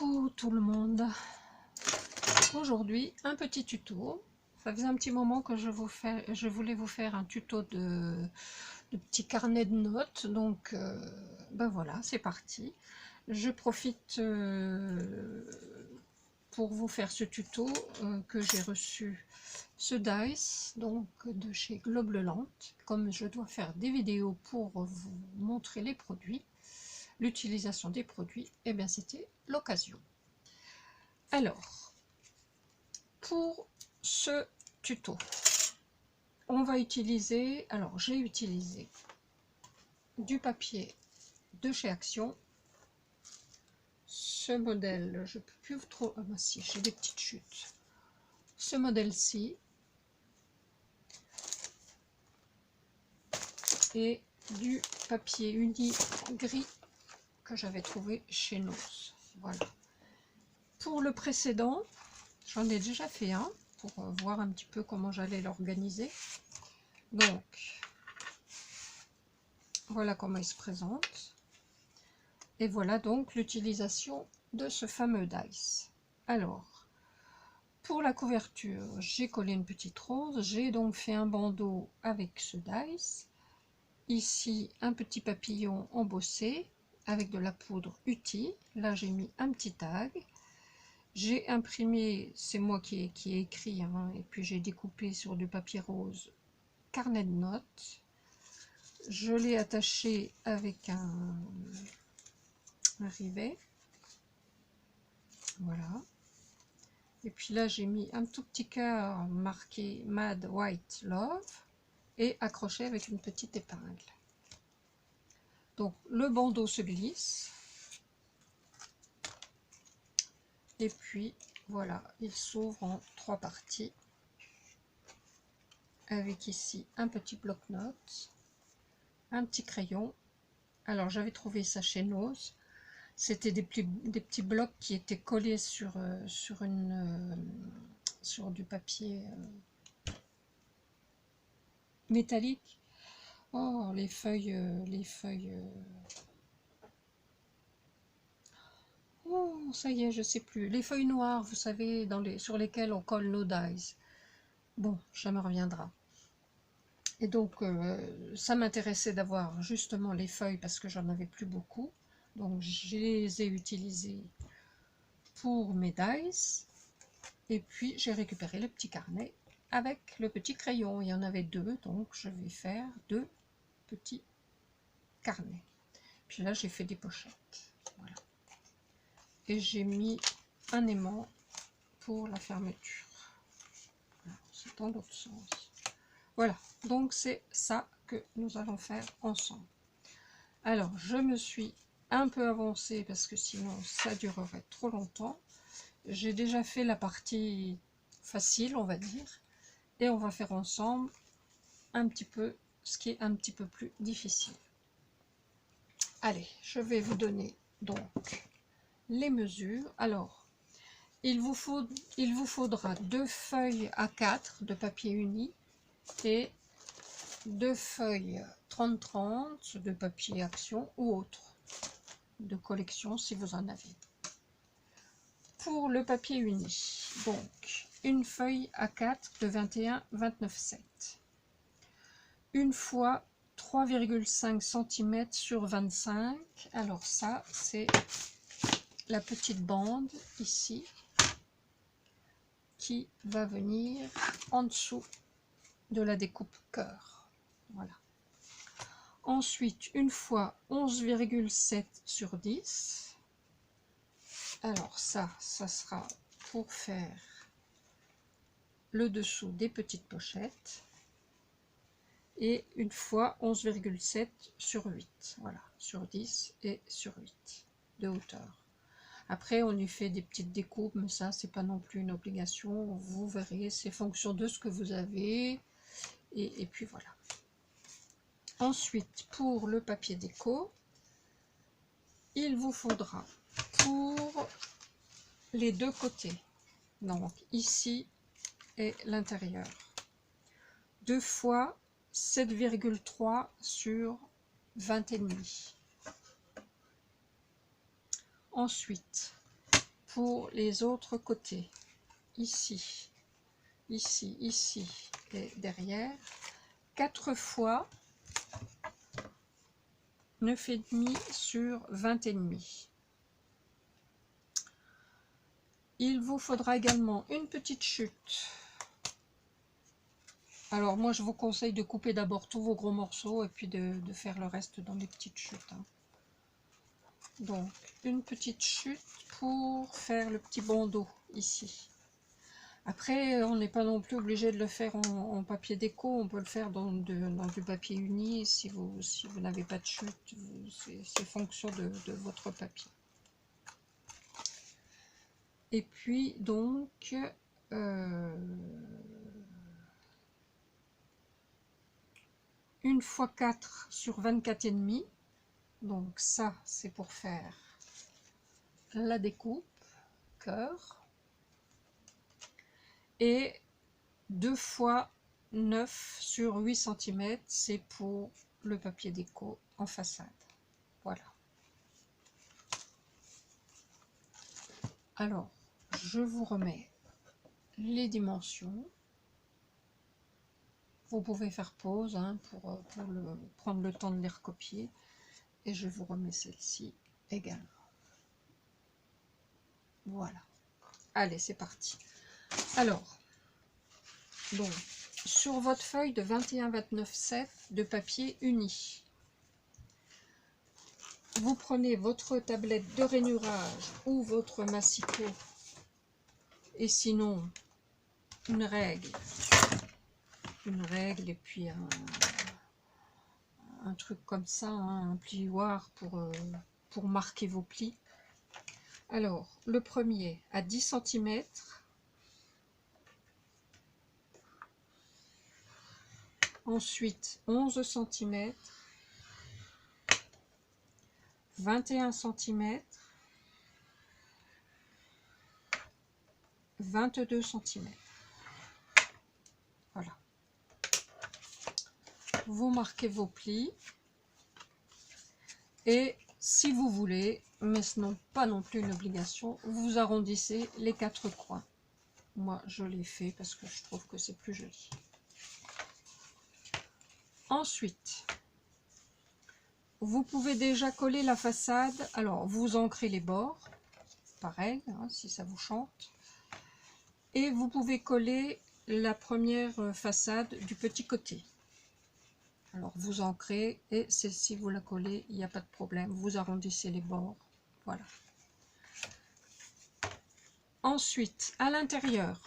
Coucou tout le monde. Aujourd'hui un petit tuto. Ça faisait un petit moment que je voulais vous faire un tuto de petit carnet de notes, donc ben voilà, c'est parti. Je profite pour vous faire ce tuto que j'ai reçu ce dice donc de chez Globleland. Comme je dois faire des vidéos pour vous montrer les produits, l'utilisation des produits, et bien c'était l'occasion. Alors, pour ce tuto, on va utiliser, alors j'ai utilisé du papier de chez Action. Ce modèle, je peux plus trop, ah ben si, j'ai des petites chutes. Ce modèle-ci et du papier uni gris que j'avais trouvé chez Noz. Voilà. Pour le précédent, j'en ai déjà fait un pour voir un petit peu comment j'allais l'organiser. Donc, voilà comment il se présente. Et voilà donc l'utilisation de ce fameux dice. Alors, pour la couverture, j'ai collé une petite rose. J'ai donc fait un bandeau avec ce dice. Ici, un petit papillon embossé avec de la poudre UTI. Là, j'ai mis un petit tag. J'ai imprimé, c'est moi qui ai écrit, hein, et puis j'ai découpé sur du papier rose carnet de notes. Je l'ai attaché avec un rivet. Voilà. Et puis là, j'ai mis un tout petit cœur marqué Mad White Love et accroché avec une petite épingle. Donc, le bandeau se glisse. Et puis, voilà, il s'ouvre en 3 parties. Avec ici un petit bloc-notes, un petit crayon. Alors, j'avais trouvé ça chez Noz. C'était des petits blocs qui étaient collés sur du papier métallique. Oh, les feuilles, oh, ça y est, je sais plus. Les feuilles noires, vous savez, sur lesquelles on colle nos dies. Bon, ça me reviendra. Et donc, ça m'intéressait d'avoir justement les feuilles parce que j'en avais plus beaucoup. Donc, je les ai utilisées pour mes dice. Et puis, j'ai récupéré le petit carnet avec le petit crayon. Il y en avait 2, donc je vais faire 2 petits carnets. Puis là, j'ai fait des pochettes. Voilà. Et j'ai mis un aimant pour la fermeture. C'est dans l'autre sens. Voilà, donc c'est ça que nous allons faire ensemble. Alors, je me suis un peu avancée parce que sinon ça durerait trop longtemps. J'ai déjà fait la partie facile, on va dire, et on va faire ensemble un petit peu ce qui est un petit peu plus difficile. Allez, je vais vous donner donc les mesures. Alors, il vous faudra 2 feuilles A4 de papier uni et 2 feuilles 30-30 de papier Action ou autre de collection si vous en avez. Pour le papier uni, donc une feuille A4 de 21-29,7, une fois 3,5 cm sur 25. Alors ça, c'est la petite bande ici qui va venir en dessous de la découpe cœur. Voilà. Ensuite, une fois 11,7 sur 10. Alors ça sera pour faire le dessous des petites pochettes. Et une fois 11,7 sur 8. Voilà, sur 10 et sur 8 de hauteur. Après, on y fait des petites découpes, mais ça, c'est pas non plus une obligation. Vous verrez, c'est fonction de ce que vous avez. Et puis voilà. Ensuite, pour le papier déco, il vous faudra pour les 2 côtés, donc ici et l'intérieur, 2 fois 7,3 sur 20,5. Ensuite, pour les autres côtés. Ici, ici, ici et derrière. 4 fois 9,5 sur 20,5. Il vous faudra également une petite chute. Alors moi je vous conseille de couper d'abord tous vos gros morceaux et puis de faire le reste dans les petites chutes, hein. Donc une petite chute pour faire le petit bandeau ici. Après on n'est pas non plus obligé de le faire en papier déco, on peut le faire dans du papier uni si vous n'avez pas de chute, c'est fonction de votre papier. Et puis donc une fois 4 sur 24,5. Donc ça c'est pour faire la découpe cœur. Et 2 fois 9 sur 8 cm, c'est pour le papier déco en façade. Voilà. Alors, je vous remets les dimensions. Vous pouvez faire pause, hein, pour prendre le temps de les recopier. Et je vous remets celle-ci également. Voilà. Allez, c'est parti. Alors, donc, sur votre feuille de 21-29-7 de papier uni, vous prenez votre tablette de rainurage ou votre massicot, et sinon une règle et puis un truc comme ça, hein, un plioir pour marquer vos plis. Alors, le premier à 10 cm, ensuite 11 cm, 21 cm, 22 cm. Voilà. Vous marquez vos plis et si vous voulez, mais ce n'est pas non plus une obligation, vous arrondissez les 4 coins. Moi, je l'ai fait parce que je trouve que c'est plus joli. Ensuite, vous pouvez déjà coller la façade. Alors, vous ancrez les bords, pareil, hein, si ça vous chante. Et vous pouvez coller la première façade du petit côté. Alors, vous ancrez et celle-ci, vous la collez, il n'y a pas de problème. Vous arrondissez les bords, voilà. Ensuite, à l'intérieur,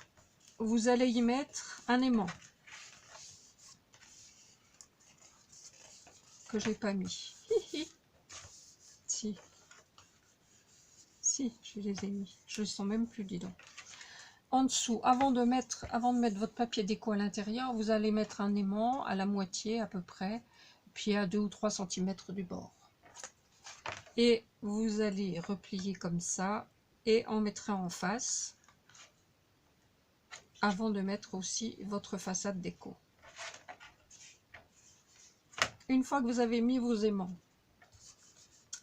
vous allez y mettre un aimant que j'ai pas mis. Si, je les ai mis. Je les sens même plus, dis donc. En dessous, avant de mettre votre papier déco à l'intérieur, vous allez mettre un aimant à la moitié à peu près, puis à 2 ou 3 cm du bord. Et vous allez replier comme ça et en mettre un en face avant de mettre aussi votre façade déco. Une fois que vous avez mis vos aimants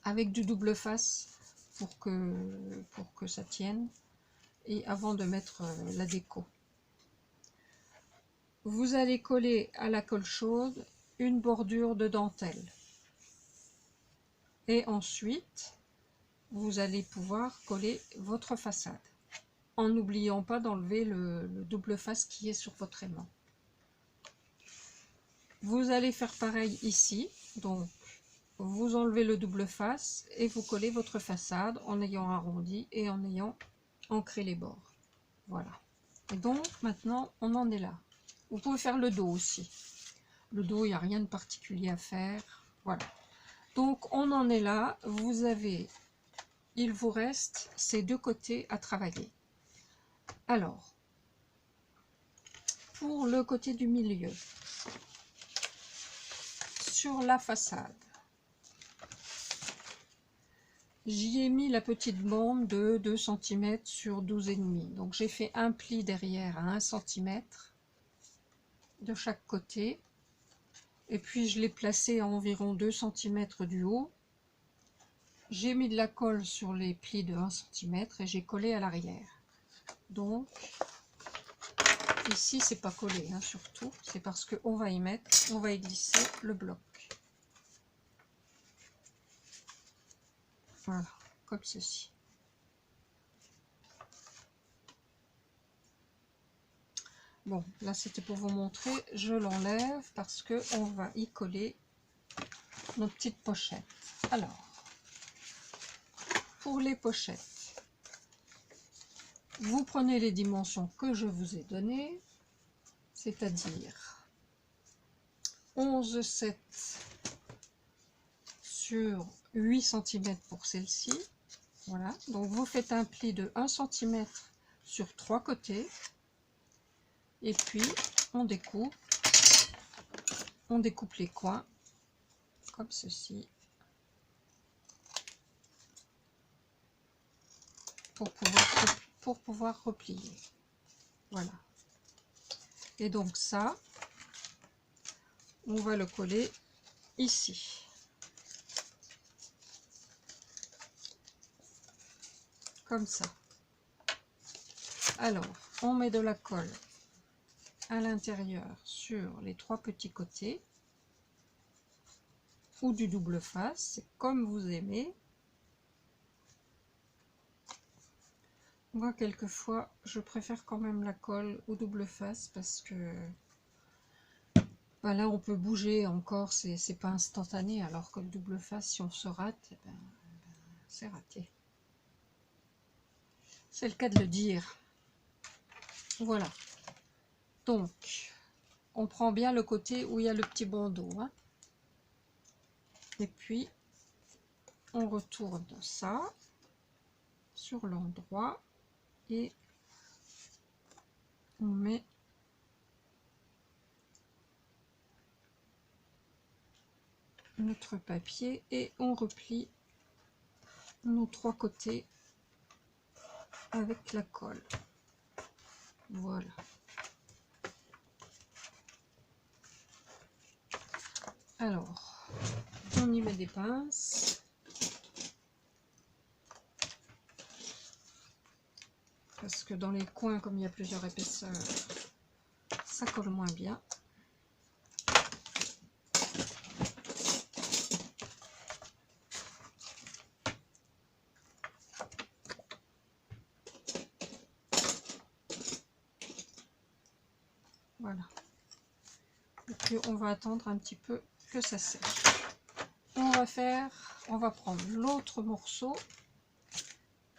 avec du double face pour que ça tienne, et avant de mettre la déco, vous allez coller à la colle chaude une bordure de dentelle et ensuite vous allez pouvoir coller votre façade en n'oubliant pas d'enlever le double face qui est sur votre aimant. Vous allez faire pareil ici, donc vous enlevez le double face et vous collez votre façade en ayant arrondi et en ayant ancré les bords. Voilà. Et donc maintenant on en est là. Vous pouvez faire le dos aussi. Le dos, il n'y a rien de particulier à faire. Voilà. Donc on en est là. Vous avez, il vous reste ces deux côtés à travailler. Alors, pour le côté du milieu, sur la façade, j'y ai mis la petite bande de 2 cm sur 12,5. Donc j'ai fait un pli derrière à 1 cm de chaque côté. Et puis je l'ai placé à environ 2 cm du haut. j'ai mis de la colle sur les plis de 1 cm et j'ai collé à l'arrière. Donc ici c'est pas collé, hein, surtout, c'est parce qu'on va y mettre, on va y glisser le bloc. Voilà, comme ceci. Bon, là c'était pour vous montrer, je l'enlève parce que on va y coller nos petites pochettes. Alors, pour les pochettes, vous prenez les dimensions que je vous ai données, c'est-à-dire 11,7 sur 8 cm pour celle-ci. Voilà, donc vous faites un pli de 1 cm sur 3 côtés. Et puis on découpe les coins comme ceci pour pouvoir replier. Voilà. Et donc ça, on va le coller ici. Comme ça. Alors, on met de la colle à l'intérieur sur les 3 petits côtés ou du double face, c'est comme vous aimez. Moi quelquefois je préfère quand même la colle au double face parce que ben là on peut bouger encore, c'est pas instantané, alors que le double face, si on se rate, ben, c'est raté. C'est le cas de le dire. Voilà. Donc, on prend bien le côté où il y a le petit bandeau. Hein. Et puis, on retourne ça sur l'endroit et on met notre papier et on replie nos 3 côtés avec la colle. Voilà. Alors, on y met des pinces. Parce que dans les coins, comme il y a plusieurs épaisseurs, ça colle moins bien. Voilà. Et puis on va attendre un petit peu que ça sèche. On va prendre l'autre morceau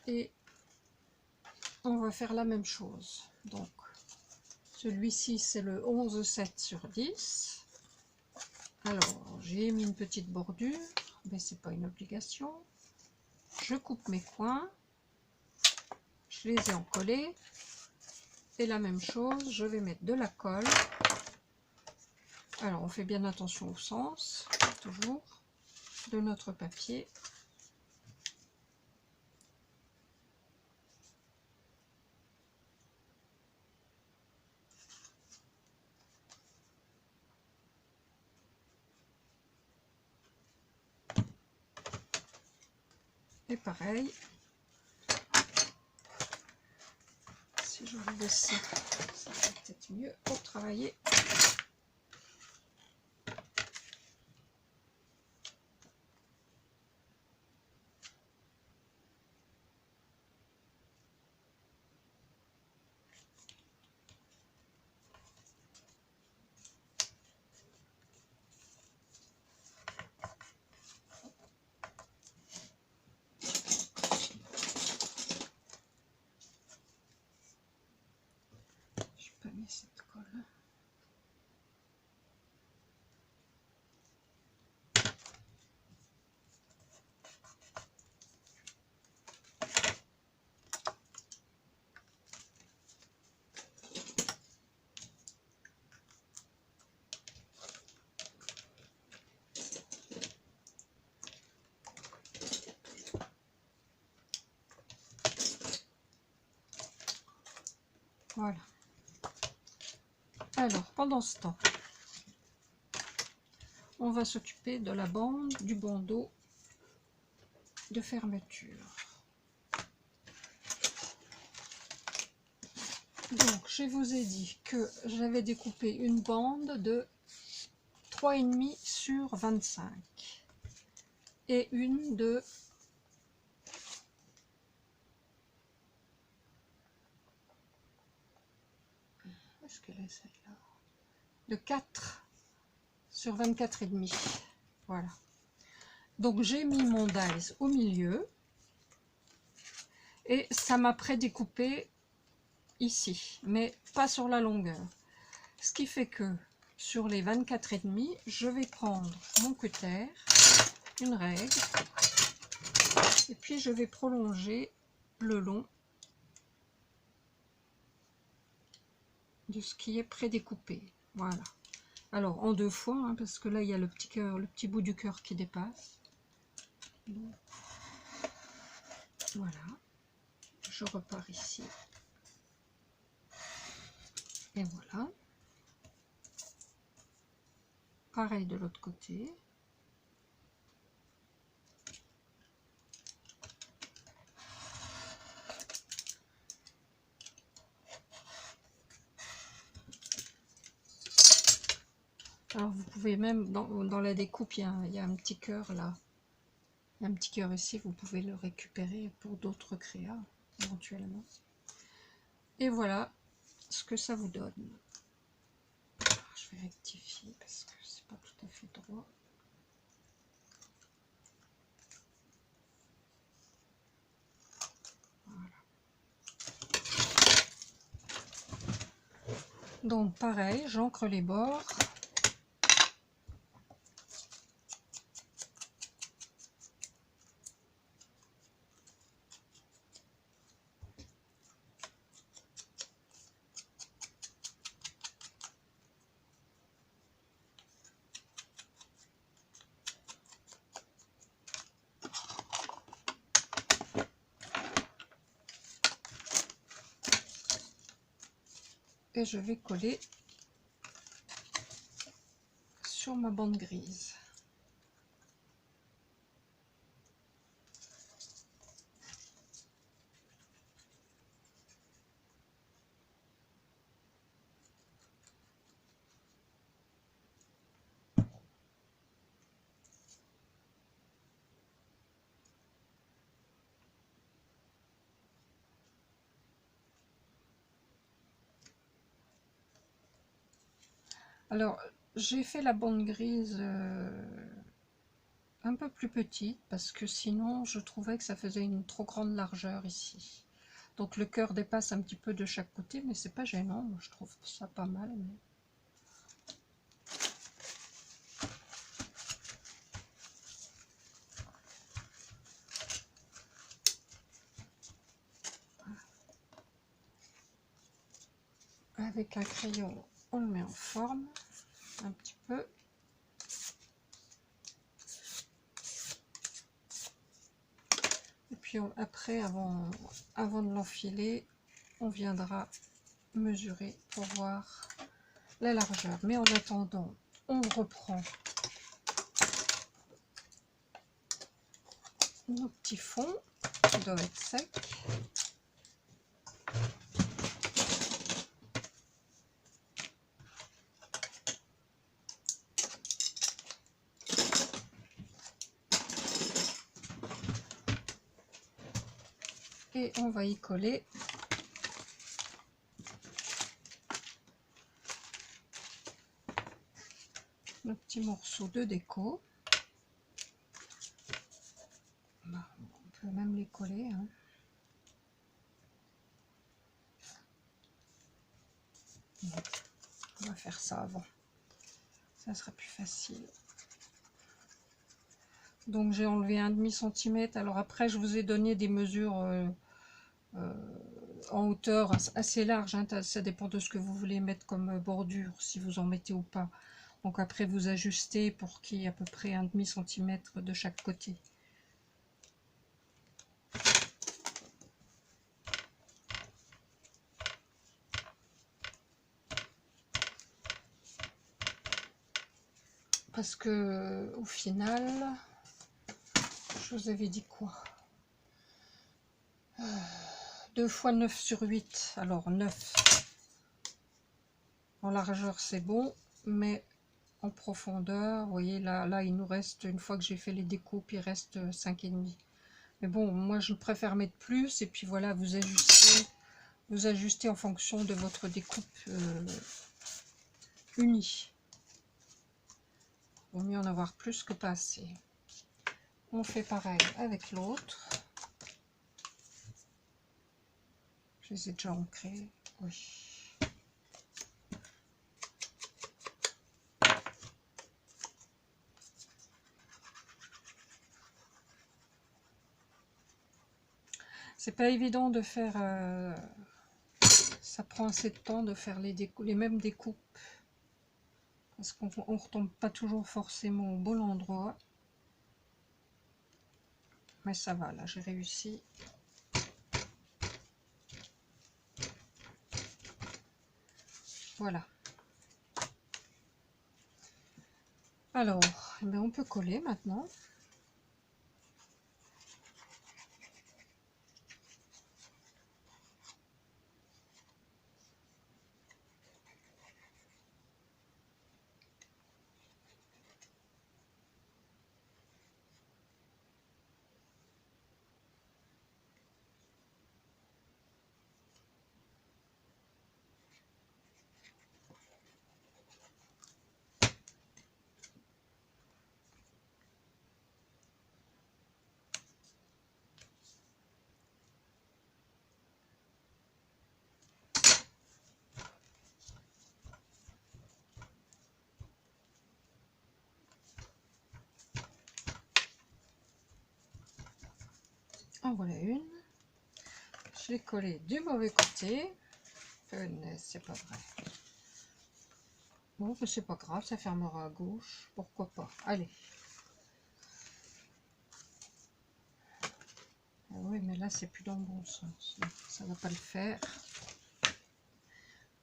et on va faire la même chose. Donc celui-ci c'est le 11,7 sur 10. Alors j'ai mis une petite bordure, mais c'est pas une obligation. Je coupe mes coins, je les ai encollés et la même chose, je vais mettre de la colle. Alors on fait bien attention au sens, toujours, de notre papier. Et pareil, si je vous laisse ça, ça va peut-être mieux pour travailler. Cette colle. Voilà. Alors, pendant ce temps, on va s'occuper de la bande, du bandeau de fermeture. Donc je vous ai dit que j'avais découpé une bande de 3,5 sur 25 et une de est-ce qu'elle est celle-là, de 4 sur 24,5. Voilà. Donc j'ai mis mon dies au milieu et ça m'a prédécoupé ici, mais pas sur la longueur. Ce qui fait que sur les 24,5, je vais prendre mon cutter, une règle, et puis je vais prolonger le long de ce qui est prédécoupé. Voilà. Alors en deux fois, hein, parce que là il y a le petit cœur, le petit bout du cœur qui dépasse. Donc, voilà. Je repars ici. Et voilà. Pareil de l'autre côté. Alors vous pouvez même, dans la découpe, il y a un petit cœur là. Il y a un petit cœur ici, vous pouvez le récupérer pour d'autres créas, éventuellement. Et voilà ce que ça vous donne. Je vais rectifier parce que c'est pas tout à fait droit. Voilà. Donc pareil, j'encre les bords. Et je vais coller sur ma bande grise. Alors, j'ai fait la bande grise un peu plus petite parce que sinon je trouvais que ça faisait une trop grande largeur ici. Donc le cœur dépasse un petit peu de chaque côté, mais c'est pas gênant, moi je trouve ça pas mal. Mais... Avec un crayon, on le met en forme un petit peu. Et puis après, avant de l'enfiler, on viendra mesurer pour voir la largeur. Mais en attendant, on reprend nos petits fonds qui doivent être secs. Et on va y coller nos petits morceaux de déco. On peut même les coller, hein. On va faire ça avant, ça sera plus facile. Donc j'ai enlevé 1,5 cm. Alors après je vous ai donné des mesures en hauteur assez large, hein. Ça dépend de ce que vous voulez mettre comme bordure, si vous en mettez ou pas. Donc après vous ajustez pour qu'il y ait à peu près 1,5 cm de chaque côté. Parce que au final, Je vous avais dit quoi? 2 fois 9 sur 8. Alors 9 en largeur c'est bon, mais en profondeur, vous voyez là il nous reste, une fois que j'ai fait les découpes, il reste 5,5. Mais bon, moi je préfère mettre plus, et puis voilà, vous ajustez en fonction de votre découpe unie. Il vaut mieux en avoir plus que pas assez. On fait pareil avec l'autre. Je les ai déjà ancrés, oui. C'est pas évident de faire, ça prend assez de temps de faire les mêmes découpes, parce qu'on ne retombe pas toujours forcément au bon endroit. Mais ça va, là j'ai réussi. Voilà. Alors, eh bien, on peut coller maintenant. En voilà une. Je l'ai collée du mauvais côté. C'est pas vrai. Bon, c'est pas grave, ça fermera à gauche. Pourquoi pas? Allez. Ah oui, mais là, c'est plus dans le bon sens. Ça va pas le faire.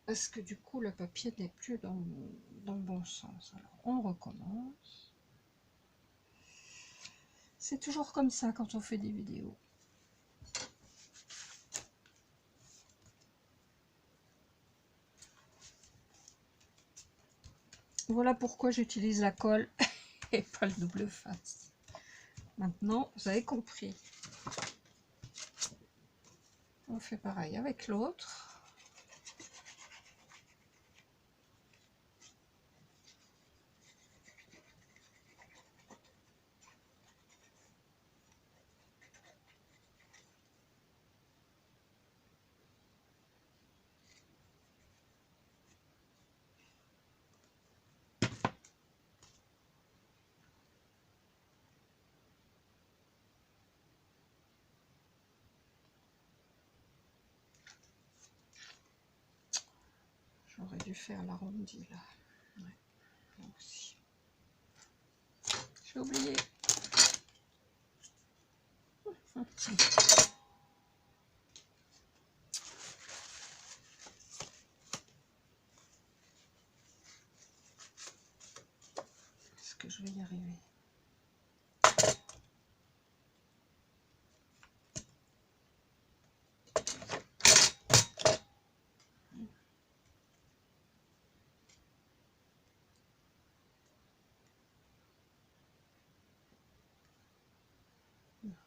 Parce que du coup, le papier n'est plus dans le bon sens. Alors, on recommence. C'est toujours comme ça quand on fait des vidéos. Voilà pourquoi j'utilise la colle et pas le double face. Maintenant, vous avez compris. On fait pareil avec l'autre. J'aurais dû faire l'arrondi là. Ouais, là aussi. J'ai oublié. Est-ce que je vais y arriver?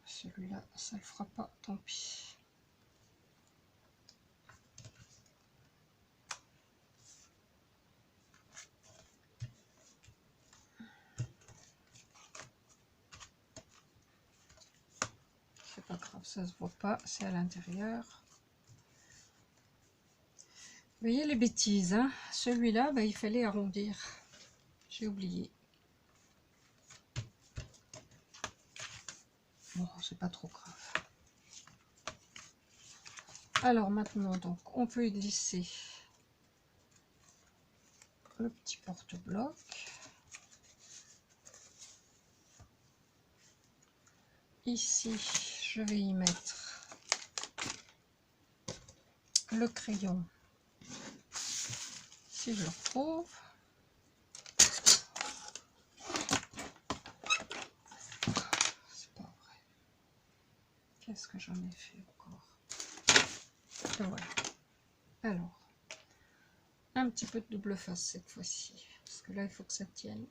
Celui-là, ça le fera pas, tant pis. C'est pas grave, ça se voit pas, c'est à l'intérieur. Vous voyez les bêtises, hein? Celui-là, bah, il fallait arrondir. J'ai oublié. Bon, c'est pas trop grave. Alors maintenant, donc, on peut glisser le petit porte-bloc. Ici, je vais y mettre le crayon, si je le retrouve. C'est pas vrai. Qu'est-ce que j'en ai fait encore? Et voilà. Alors, un petit peu de double face cette fois-ci, parce que là, il faut que ça tienne.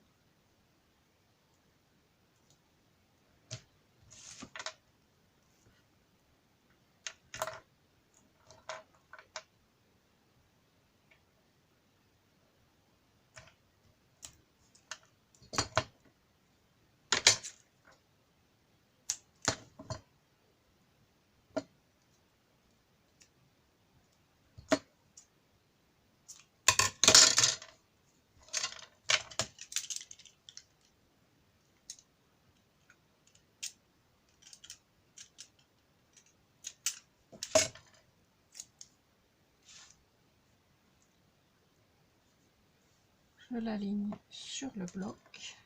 Je l'aligne sur le bloc.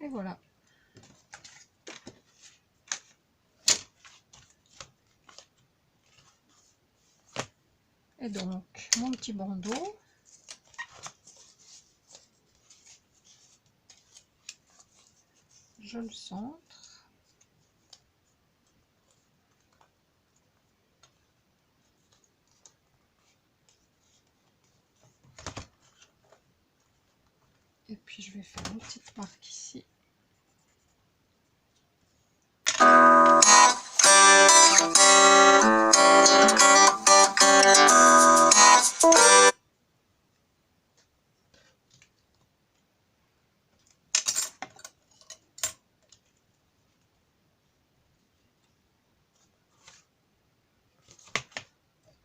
Et voilà. Et donc, mon petit bandeau. Je le centre. Et puis, je vais faire une petite marque ici.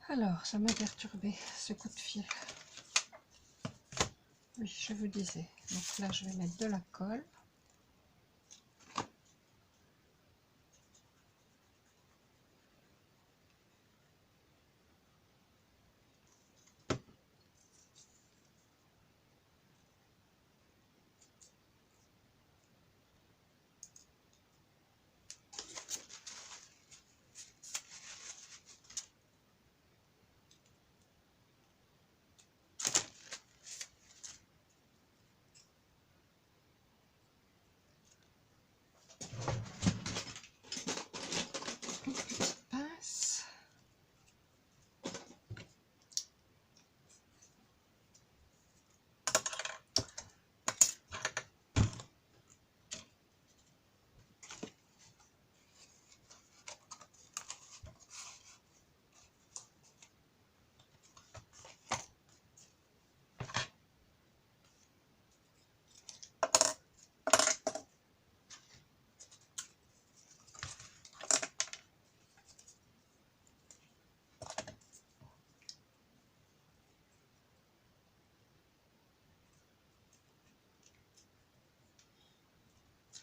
Alors, ça m'a perturbé ce coup de fil. Oui, je vous disais. Donc là, je vais mettre de la colle. Une petite pince.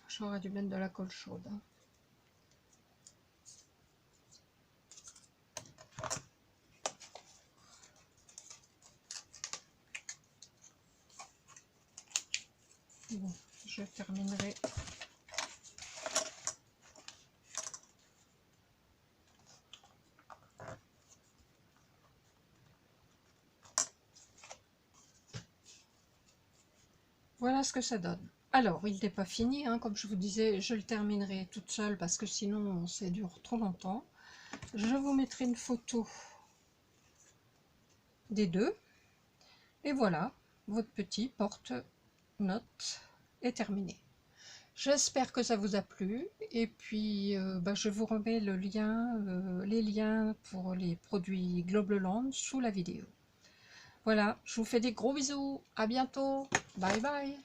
J'aurais dû mettre de la colle chaude. Bon, je terminerai. Voilà ce que ça donne. Alors, il n'est pas fini, hein, comme je vous disais, je le terminerai toute seule parce que sinon ça dure trop longtemps. Je vous mettrai une photo des deux. Et voilà, votre petit porte-notes est terminé. J'espère que ça vous a plu. Et puis, je vous remets le lien, les liens pour les produits Globleland sous la vidéo. Voilà, je vous fais des gros bisous. À bientôt. Bye bye.